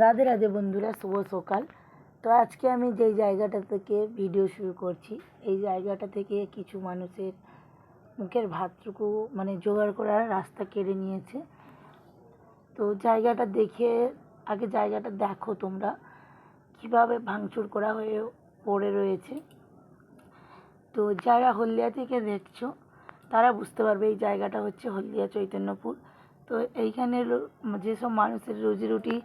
রাধে রাধে বন্ধুরা, শুভ সকাল। তো আজকে আমি যেই জায়গাটা থেকে ভিডিও শুরু করছি, এই জায়গাটা থেকে কিছু মানুষের মুখের ভাতটুকু জোগাড় করার রাস্তা কেড়ে নিয়েছে। তো জায়গাটা দেখে আগে জায়গাটা দেখো তোমরা কিভাবে ভাঙচুর করা হয়ে পড়ে রয়েছে। তো যারা হলদিয়া থেকে দেখছো তারা বুঝতে পারবে এই জায়গাটা হচ্ছে হলদিয়া চৈতন্যপুর। তো এইখানের যেসব মানুষের রুজি রুটি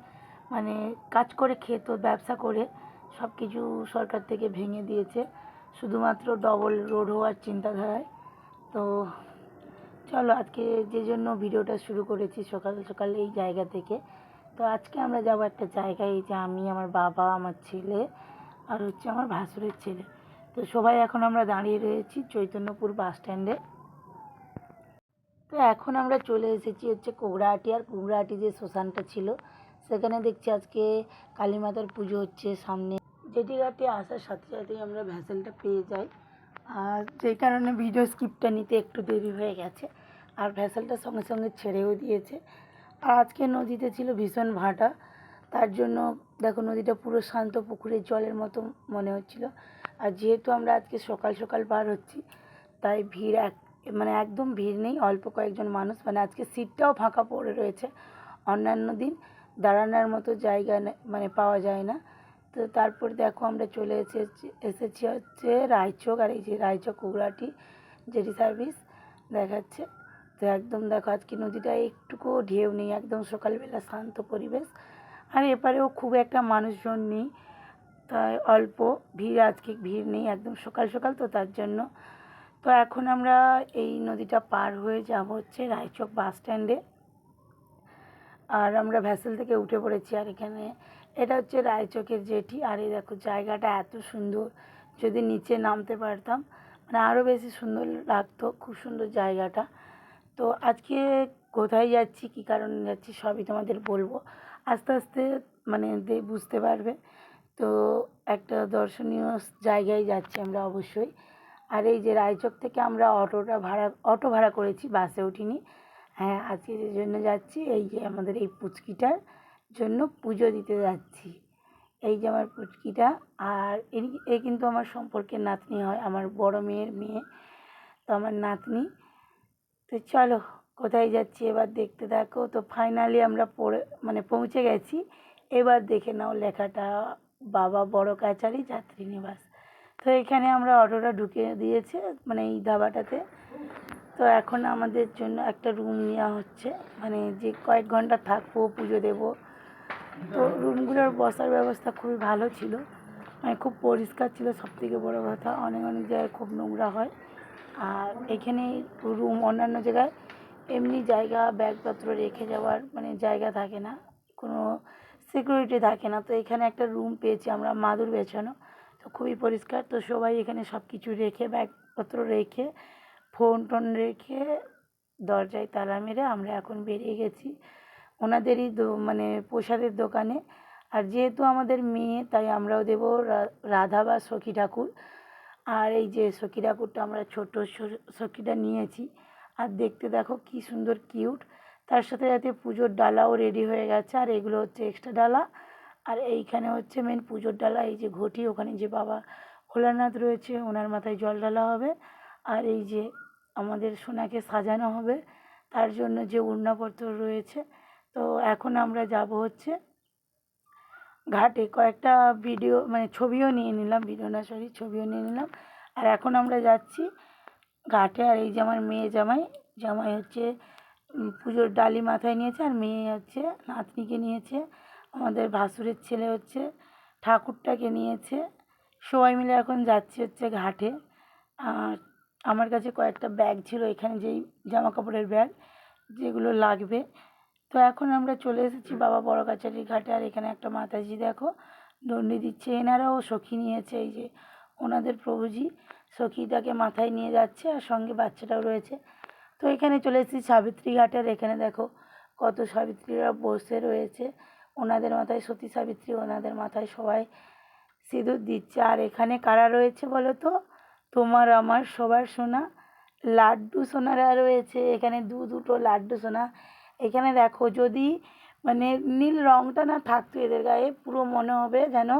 কাজ করে খেত, ব্যবসা করে, সব কিছু সরকার থেকে ভেঙে দিয়েছে শুধুমাত্র ডবল রোড হওয়ার চিন্তাধারায়। তো চলো আজকে যে জন্য ভিডিওটা শুরু করেছি সকাল সকাল এই জায়গা থেকে। তো আজকে আমরা যাব একটা জায়গায়, এই যে আমি, আমার বাবা, আমার ছেলে আর হচ্ছে আমার ভাসুরের ছেলে। তো সবাই এখন আমরা দাঁড়িয়ে রয়েছি চৈতন্যপুর বাস স্ট্যান্ডে। তো এখন আমরা চলে এসেছি হচ্ছে কোগরাহাটি। আর কোগরাহাটি যে শ্মশানটা ছিল সেখানে দেখছি আজকে কালী মাতার পুজো হচ্ছে সামনে। জেটিঘাটে আসার সাথে সাথেই আমরা ভ্যাসেলটা পেয়ে যাই, আর যেই কারণে ভিডিও স্ক্রিপ্টটা নিতে একটু দেরি হয়ে গেছে। আর ভ্যাসেলটা সঙ্গে সঙ্গে ছেড়েও দিয়েছে। আর আজকে নদীতে ছিল ভীষণ ভাটা, তার জন্য দেখো নদীটা পুরো শান্ত পুকুরের জলের মতো মনে হচ্ছিল। আর যেহেতু আমরা আজকে সকাল সকাল পার হচ্ছি, তাই ভিড় একদম ভিড় নেই, অল্প কয়েকজন মানুষ। আজকে সিটটাও ফাঁকা পড়ে রয়েছে। অন্যান্য দিন দাঁড়ানোর মতো জায়গা পাওয়া যায় না। তো তারপর দেখো আমরা চলে এসেছি হচ্ছে রায়চক। আর এই যে রায়চক কোগরাহাটি জেটি সার্ভিস দেখাচ্ছে। তো একদম দেখো আজকে নদীটা একটুকুও ঢেউ নেই, একদম সকালবেলা শান্ত পরিবেশ। আর এপারেও খুব একটা মানুষজন নেই, তাই অল্প ভিড়, আজকে ভিড় নেই, একদম সকাল সকাল তো তার জন্য। তো এখন আমরা এই নদীটা পার হয়ে যাব হচ্ছে রায়চক বাস স্ট্যান্ডে। আর আমরা ভ্যাসেল থেকে উঠে পড়েছি। আর এখানে এটা হচ্ছে রায়চকের জেটি। আর এই দেখো জায়গাটা এত সুন্দর, যদি নিচে নামতে পারতাম আরও বেশি সুন্দর লাগতো। খুব সুন্দর জায়গাটা। তো আজকে কোথায় যাচ্ছি, কী কারণে যাচ্ছি, সবই তোমাদের বলবো আস্তে আস্তে, বুঝতে পারবে। তো একটা দর্শনীয় জায়গায় যাচ্ছি আমরা অবশ্যই। আর এই যে রায়চক থেকে আমরা অটো ভাড়া করেছি, বাসে উঠিনি। হ্যাঁ, আজকে যে জন্য যাচ্ছি, এই যে আমাদের এই পুচকিটার জন্য পুজো দিতে যাচ্ছি। এই যে আমার পুচকিটা, আর এ কিন্তু আমার সম্পর্কের নাতনি হয়, আমার বড় মেয়ের মেয়ে, তো আমার নাতনি। তো চলো কোথায় যাচ্ছি এবার দেখতে থাকো। তো ফাইনালি আমরা পৌঁছে গেছি। এবার দেখে নাও লেখাটা, বাবা বড় কাচারি যাত্রী নিবাস। তো এখানে আমরা অটোটা ঢুকিয়ে দিয়েছে এই ধাবাটাতে। তো এখন আমাদের জন্য একটা রুম নেওয়া হচ্ছে, যে কয়েক ঘন্টা থাকবো, পুজো দেবো। তো রুমগুলোর বসার ব্যবস্থা খুবই ভালো ছিল, খুব পরিষ্কার ছিল। সবথেকে বড় কথা, অনেক অনেক জায়গায় খুব নোংরা হয়। আর এখানে রুম, অন্যান্য জায়গায় এমনি জায়গা ব্যাগপত্র রেখে যাওয়ার জায়গা থাকে না, কোনো সিকিউরিটি থাকে না। তো এখানে একটা রুম পেয়েছি আমরা, মাদুর বেছানো, তো খুবই পরিষ্কার। তো সবাই এখানে সব কিছু রেখে, ব্যাগপত্র রেখে, ফোন টোন রেখে, দরজায় তালা মেরে আমরা এখন বেরিয়ে গেছি ওনাদেরই প্রসাদের দোকানে। আর যেহেতু আমাদের মেয়ে, তাই আমরাও দেবো রাধা বা সখী ঠাকুর। আর এই যে সখী ঠাকুরটা আমরা ছোট সখীটা নিয়েছি। আর দেখতে দেখো কি সুন্দর কিউট। তার সাথে সাথে পুজোর ডালাও রেডি হয়ে গেছে। আর এগুলো হচ্ছে এক্সট্রা ডালা। আর এইখানে হচ্ছে মেন পুজোর ডালা, এই যে ঘটি, ওখানে যে বাবা ভোলানাথ রয়েছে ওনার মাথায় জল ঢালা হবে। আর এই যে আমাদের সোনাকে সাজানো হবে, তার জন্য যে উড়নাপত্র রয়েছে। তো এখন আমরা যাব হচ্ছে ঘাটে। কয়েকটা ভিডিও ছবিও নিয়ে নিলাম, ভিডিও না সরি ছবিও নিয়ে নিলাম। আর এখন আমরা যাচ্ছি ঘাটে। আর এই যে আমার মেয়ে জামাই হচ্ছে পুজোর ডালি মাথায় নিয়েছে, আর মেয়ে হচ্ছে নাতনিকে নিয়েছে, আমাদের ভাসুরের ছেলে হচ্ছে ঠাকুরটাকে নিয়েছে। সবাই মিলে এখন যাচ্ছি হচ্ছে ঘাটে। আর আমার কাছে কয়েকটা ব্যাগ ছিল, এখানে যেই জামা কাপড়ের ব্যাগ যেগুলো লাগবে। তো এখন আমরা চলে এসেছি বাবা বড় কাচারির ঘাটে। আর এখানে একটা মাতাজি দেখো দণ্ডি দিচ্ছে, এনারাও সখী নিয়েছে, এই যে ওনাদের প্রভুজি সখীটাকে মাথায় নিয়ে যাচ্ছে, আর সঙ্গে বাচ্চাটাও রয়েছে। তো এখানে চলে এসেছি সাবিত্রী ঘাটের। এখানে দেখো কত সাবিত্রীরা বসে রয়েছে, ওনাদের মাথায় সতী সাবিত্রী, ওনাদের মাথায় সবাই সিঁদুর দিচ্ছে। আর এখানে কারা রয়েছে বলো তো, তোমার আমার সবার সোনা লাড্ডু সোনারা রয়েছে এখানে, দুটো লাড্ডু সোনা। এখানে দেখো যদি মানে নীল রঙটা না থাকতো এদের গায়ে, পুরো মনে হবে যেন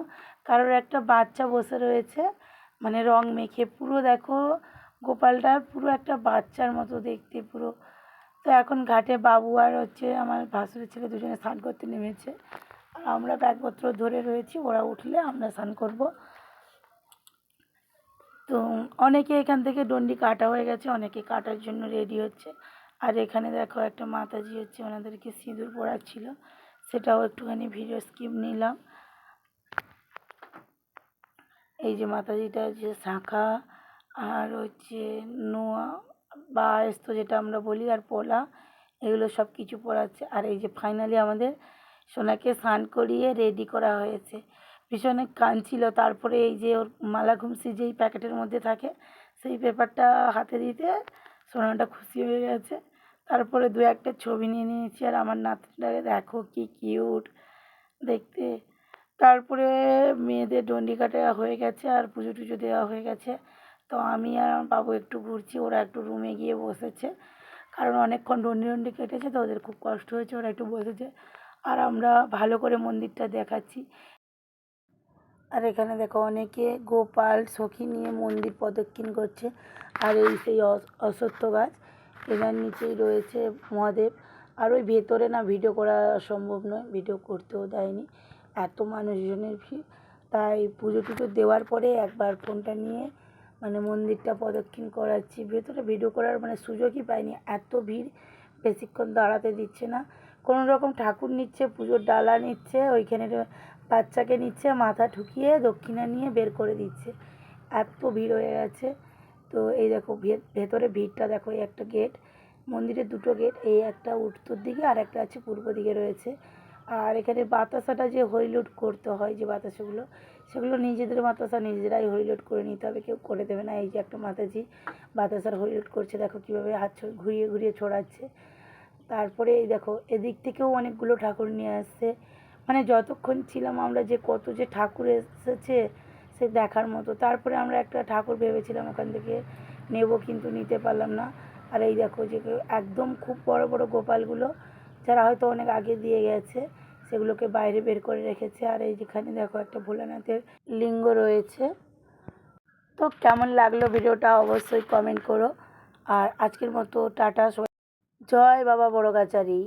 কারোর একটা বাচ্চা বসে রয়েছে, মানে রং মেখে। পুরো দেখো গোপালটা পুরো একটা বাচ্চার মতো দেখতে পুরো। তো এখন ঘাটে বাবু আর হচ্ছে আমার ভাসুরের ছেলে দুজনে স্নান করতে নেমেছে, আর আমরা ব্যাগপত্র ধরে রয়েছি, ওরা উঠলে আমরা স্নান করব। তো অনেকে এখান থেকে ডন্ডি কাটা হয়ে গেছে, অনেকে কাটার জন্য রেডি হচ্ছে। আর এখানে দেখো একটা মাতাজি হচ্ছে ওনাদেরকে সিঁদুর পড়াচ্ছিল, সেটাও একটুখানি ভিডিও স্কিপ নিলাম। এই যে মাতাজিটা হচ্ছে শাঁখা আর হচ্ছে নোয়া বা আয়েস্ত যেটা আমরা বলি, আর পোলা, এগুলো সব কিছু পড়াচ্ছে। আর এই যে ফাইনালি আমাদের সোনাকে স্নান করিয়ে রেডি করা হয়েছে। ভীষণ কাঁদছিল, তারপরে এই যে ওর মালা ঘুমসি যেই প্যাকেটের মধ্যে থাকে সেই পেপারটা হাতে দিতে সোনাটা খুশি হয়ে গেছে। তারপরে দু একটা ছবি নিয়ে নিয়েছি। আর আমার নাতনিটাকে দেখো কি কিউট দেখতে। তারপরে মেয়েদের ডন্ডি কাটা হয়ে গেছে আর পুজো টুজো দেওয়া হয়ে গেছে। তো আমি আর আমার বাবু একটু ঘুরছি, ওরা একটু রুমে গিয়ে বসেছে, কারণ অনেকক্ষণ ডন্ডি ডন্ডি কেটেছে তো ওদের খুব কষ্ট হয়েছে, ওরা একটু বসেছে। আর আমরা ভালো করে মন্দিরটা দেখাচ্ছি। আর এখানে দেখো অনেকে গোপাল সখী নিয়ে মন্দির প্রদক্ষিণ করছে। আর এই সেই অশ্বত্থ গাছ, এনার নিচেই রয়েছে মহাদেব। আর ওই ভেতরে না ভিডিও করা সম্ভব নয়, ভিডিও করতেও দেয়নি, এত মানুষজনের ভিড়। তাই পুজো টুজো দেওয়ার পরে একবার ফোনটা নিয়ে মানে মন্দিরটা প্রদক্ষিণ করাচ্ছি। ভেতরে ভিডিও করার মানে সুযোগই পাইনি, এত ভিড়, বেশিক্ষণ দাঁড়াতে দিচ্ছে না। কোনো রকম ঠাকুর নিচ্ছে, পুজোর ডালা নিচ্ছে, ওইখানে বাচ্চাকে নিচ্ছে, মাথা ঠুকিয়ে দক্ষিণা নিয়ে বের করে দিচ্ছে, এত ভিড় হয়ে গেছে। তো এই দেখো ভেতরে ভিড়টা দেখো, এই একটা গেট, মন্দিরের দুটো গেট, এই একটা উত্তর দিকে আর একটা আছে পূর্ব দিকে রয়েছে। আর এখানে বাতাসাটা যে হরিলুট করতে হয়, যে বাতাসাগুলো, সেগুলো নিজেদের বাতাসা নিজেরাই হরিলুট করে নিতে হবে, কেউ করে দেবে না। এই যে একটা মাতাজি বাতাসার হরিলুট করছে, দেখো কীভাবে হাত ঘুরিয়ে ঘুরিয়ে ছড়াচ্ছে। তারপরে এই দেখো এদিক থেকেও অনেকগুলো ঠাকুর নিয়ে আসছে, মানে যতক্ষণ ছিলাম আমরা যে কত যে ঠাকুর এসেছে সে দেখার মতো। তারপরে আমরা একটা ঠাকুর ভেবেছিলাম ওখান থেকে নেব, কিন্তু নিতে পারলাম না। আর এই দেখো যে একদম খুব বড় বড় গোপালগুলো, যারা হয়তো অনেক আগে দিয়ে গেছে, সেগুলোকে বাইরে বের করে রেখেছে। আর এই যেখানে দেখো একটা ভোলানাথের লিঙ্গ রয়েছে। তো কেমন লাগলো ভিডিওটা অবশ্যই কমেন্ট করো। আর আজকের মতো টাটা, জয় বাবা বড় গাছারি।